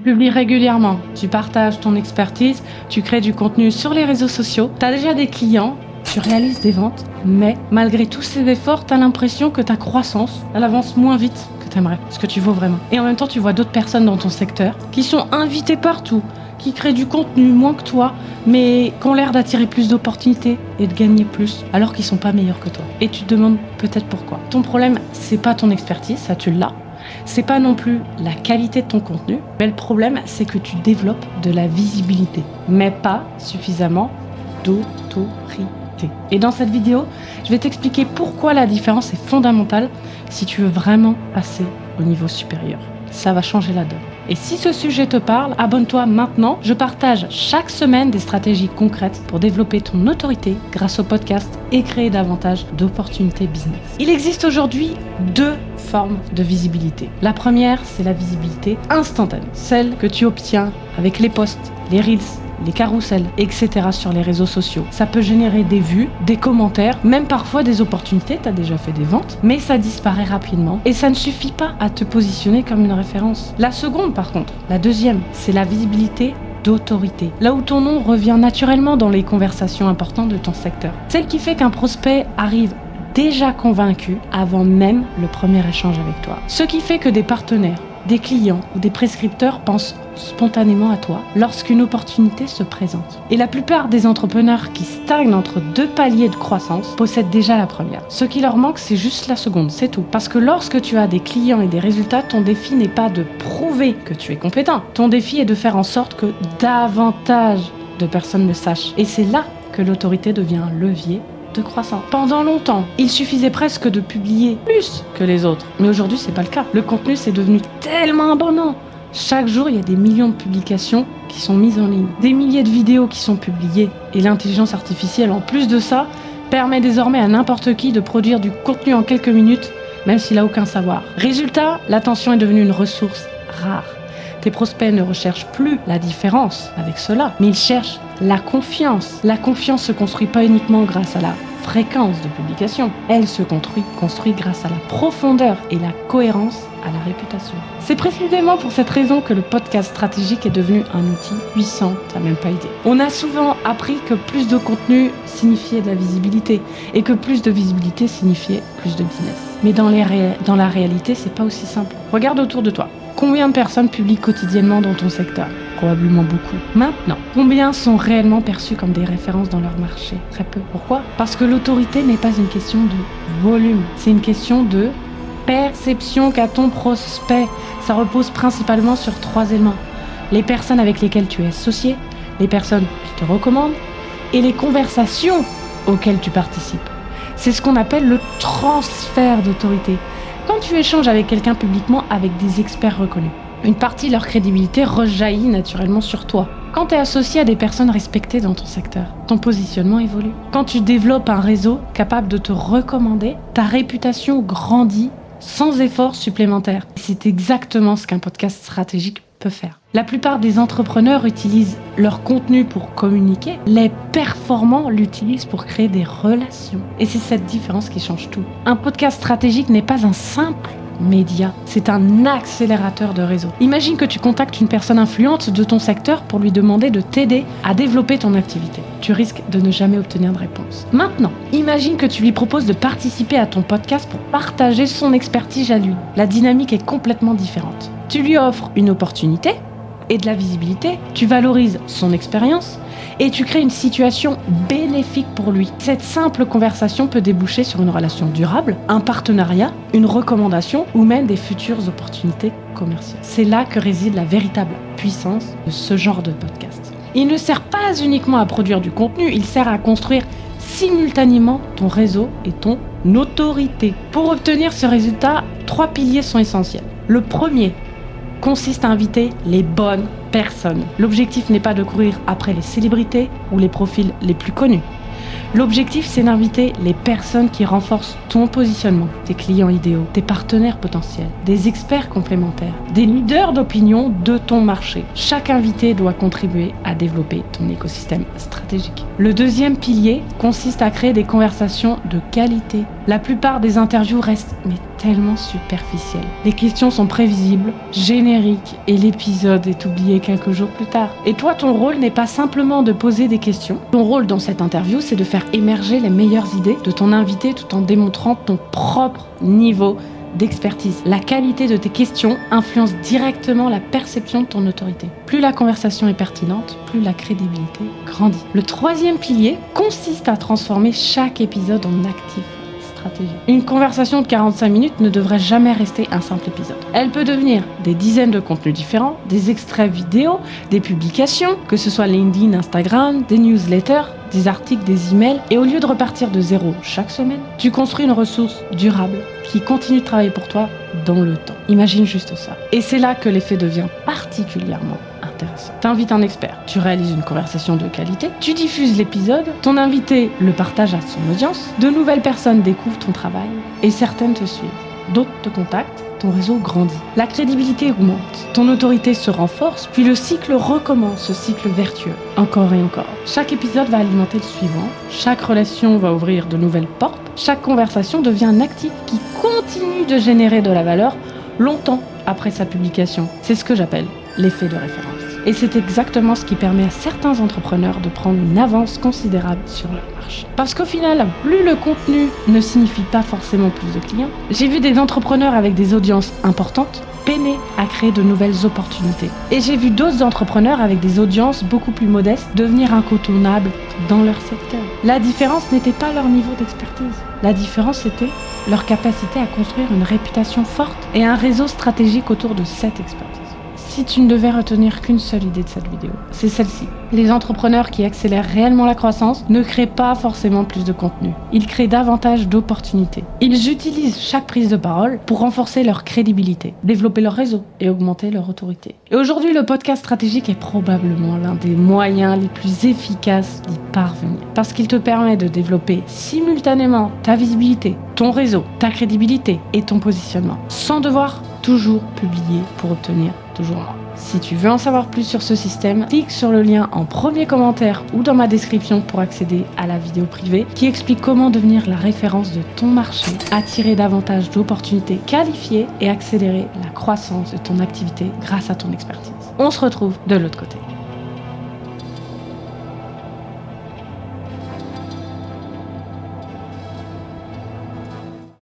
publies régulièrement, tu partages ton expertise, tu crées du contenu sur les réseaux sociaux, tu as déjà des clients, tu réalises des ventes, mais malgré tous ces efforts, tu as l'impression que ta croissance, elle avance moins vite que tu aimerais, ce que tu vaux vraiment. Et en même temps, tu vois d'autres personnes dans ton secteur qui sont invitées partout, qui créent du contenu moins que toi, mais qui ont l'air d'attirer plus d'opportunités et de gagner plus, alors qu'ils sont pas meilleurs que toi. Et tu te demandes peut-être pourquoi. Ton problème, c'est pas ton expertise, ça tu l'as. C'est pas non plus la qualité de ton contenu, mais le problème, c'est que tu développes de la visibilité, mais pas suffisamment d'autorité. Et dans cette vidéo, je vais t'expliquer pourquoi la différence est fondamentale si tu veux vraiment passer au niveau supérieur. Ça va changer la donne. Et si ce sujet te parle, abonne-toi maintenant. Je partage chaque semaine des stratégies concrètes pour développer ton autorité grâce au podcast et créer davantage d'opportunités business. Il existe aujourd'hui 2 formes de visibilité. La première, c'est la visibilité instantanée, celle que tu obtiens avec les posts, les reels, les carousels, etc. sur les réseaux sociaux. Ça peut générer des vues, des commentaires, même parfois des opportunités, tu as déjà fait des ventes, mais ça disparaît rapidement et ça ne suffit pas à te positionner comme une référence. La seconde, par contre, la deuxième, c'est la visibilité d'autorité. Là où ton nom revient naturellement dans les conversations importantes de ton secteur. Celle qui fait qu'un prospect arrive déjà convaincu avant même le premier échange avec toi. Ce qui fait que des partenaires, des clients ou des prescripteurs pensent spontanément à toi lorsqu'une opportunité se présente. Et la plupart des entrepreneurs qui stagnent entre 2 paliers de croissance possèdent déjà la première. Ce qui leur manque, c'est juste la seconde, c'est tout. Parce que lorsque tu as des clients et des résultats, ton défi n'est pas de prouver que tu es compétent. Ton défi est de faire en sorte que davantage de personnes le sachent. Et c'est là que l'autorité devient un levier de croissance. Pendant longtemps, il suffisait presque de publier plus que les autres. Mais aujourd'hui, c'est pas le cas. Le contenu, c'est devenu tellement abondant. Chaque jour, il y a des millions de publications qui sont mises en ligne. Des milliers de vidéos qui sont publiées. Et l'intelligence artificielle, en plus de ça, permet désormais à n'importe qui de produire du contenu en quelques minutes, même s'il n'a aucun savoir. Résultat, l'attention est devenue une ressource rare. Tes prospects ne recherchent plus la différence avec cela, mais ils cherchent la confiance. La confiance se construit pas uniquement grâce à la fréquence de publication. Elle se construit grâce à la profondeur et la cohérence à la réputation. C'est précisément pour cette raison que le podcast stratégique est devenu un outil puissant, t'as même pas idée. On a souvent appris que plus de contenu signifiait de la visibilité et que plus de visibilité signifiait plus de business. Mais dans la réalité, c'est pas aussi simple. Regarde autour de toi. Combien de personnes publient quotidiennement dans ton secteur ? Probablement beaucoup. Maintenant, combien sont réellement perçues comme des références dans leur marché ? Très peu. Pourquoi ? Parce que l'autorité n'est pas une question de volume, c'est une question de perception qu'a ton prospect. Ça repose principalement sur 3 éléments. Les personnes avec lesquelles tu es associé, les personnes qui te recommandent et les conversations auxquelles tu participes. C'est ce qu'on appelle le transfert d'autorité. Quand tu échanges avec quelqu'un publiquement avec des experts reconnus, une partie de leur crédibilité rejaillit naturellement sur toi. Quand tu es associé à des personnes respectées dans ton secteur, ton positionnement évolue. Quand tu développes un réseau capable de te recommander, ta réputation grandit sans effort supplémentaire. C'est exactement ce qu'un podcast stratégique peut faire. La plupart des entrepreneurs utilisent leur contenu pour communiquer. Les performants l'utilisent pour créer des relations. Et c'est cette différence qui change tout. Un podcast stratégique n'est pas un simple média, c'est un accélérateur de réseau. Imagine que tu contactes une personne influente de ton secteur pour lui demander de t'aider à développer ton activité. Tu risques de ne jamais obtenir de réponse. Maintenant, imagine que tu lui proposes de participer à ton podcast pour partager son expertise à lui. La dynamique est complètement différente. Tu lui offres une opportunité et de la visibilité, tu valorises son expérience et tu crées une situation bénéfique pour lui. Cette simple conversation peut déboucher sur une relation durable, un partenariat, une recommandation ou même des futures opportunités commerciales. C'est là que réside la véritable puissance de ce genre de podcast. Il ne sert pas uniquement à produire du contenu, il sert à construire simultanément ton réseau et ton autorité. Pour obtenir ce résultat, 3 piliers sont essentiels. Le premier consiste à inviter les bonnes personnes. L'objectif n'est pas de courir après les célébrités ou les profils les plus connus. L'objectif, c'est d'inviter les personnes qui renforcent ton positionnement, tes clients idéaux, tes partenaires potentiels, des experts complémentaires, des leaders d'opinion de ton marché. Chaque invité doit contribuer à développer ton écosystème stratégique. Le deuxième pilier consiste à créer des conversations de qualité. La plupart des interviews restent tellement superficielle. Les questions sont prévisibles, génériques, et l'épisode est oublié quelques jours plus tard. Et toi, ton rôle n'est pas simplement de poser des questions. Ton rôle dans cette interview, c'est de faire émerger les meilleures idées de ton invité tout en démontrant ton propre niveau d'expertise. La qualité de tes questions influence directement la perception de ton autorité. Plus la conversation est pertinente, plus la crédibilité grandit. Le troisième pilier consiste à transformer chaque épisode en actif stratégie. Une conversation de 45 minutes ne devrait jamais rester un simple épisode. Elle peut devenir des dizaines de contenus différents, des extraits vidéo, des publications, que ce soit LinkedIn, Instagram, des newsletters, des articles, des emails, et au lieu de repartir de zéro chaque semaine, tu construis une ressource durable qui continue de travailler pour toi dans le temps. Imagine juste ça. Et c'est là que l'effet devient particulièrement intéressant. T'invites un expert, tu réalises une conversation de qualité, tu diffuses l'épisode, ton invité le partage à son audience, de nouvelles personnes découvrent ton travail et certaines te suivent. D'autres te contactent, ton réseau grandit. La crédibilité augmente, ton autorité se renforce, puis le cycle recommence, ce cycle vertueux, encore et encore. Chaque épisode va alimenter le suivant, chaque relation va ouvrir de nouvelles portes, chaque conversation devient un actif qui continue de générer de la valeur longtemps après sa publication. C'est ce que j'appelle l'effet de référence. Et c'est exactement ce qui permet à certains entrepreneurs de prendre une avance considérable sur leur marché. Parce qu'au final, plus le contenu ne signifie pas forcément plus de clients, j'ai vu des entrepreneurs avec des audiences importantes peiner à créer de nouvelles opportunités. Et j'ai vu d'autres entrepreneurs avec des audiences beaucoup plus modestes devenir incontournables dans leur secteur. La différence n'était pas leur niveau d'expertise. La différence était leur capacité à construire une réputation forte et un réseau stratégique autour de cette expertise. Si tu ne devais retenir qu'une seule idée de cette vidéo, c'est celle-ci. Les entrepreneurs qui accélèrent réellement la croissance ne créent pas forcément plus de contenu. Ils créent davantage d'opportunités. Ils utilisent chaque prise de parole pour renforcer leur crédibilité, développer leur réseau et augmenter leur autorité. Et aujourd'hui, le podcast stratégique est probablement l'un des moyens les plus efficaces d'y parvenir. Parce qu'il te permet de développer simultanément ta visibilité, ton réseau, ta crédibilité et ton positionnement, sans devoir toujours publier pour obtenir toujours moins. Si tu veux en savoir plus sur ce système, clique sur le lien en premier commentaire ou dans ma description pour accéder à la vidéo privée qui explique comment devenir la référence de ton marché, attirer davantage d'opportunités qualifiées et accélérer la croissance de ton activité grâce à ton expertise. On se retrouve de l'autre côté.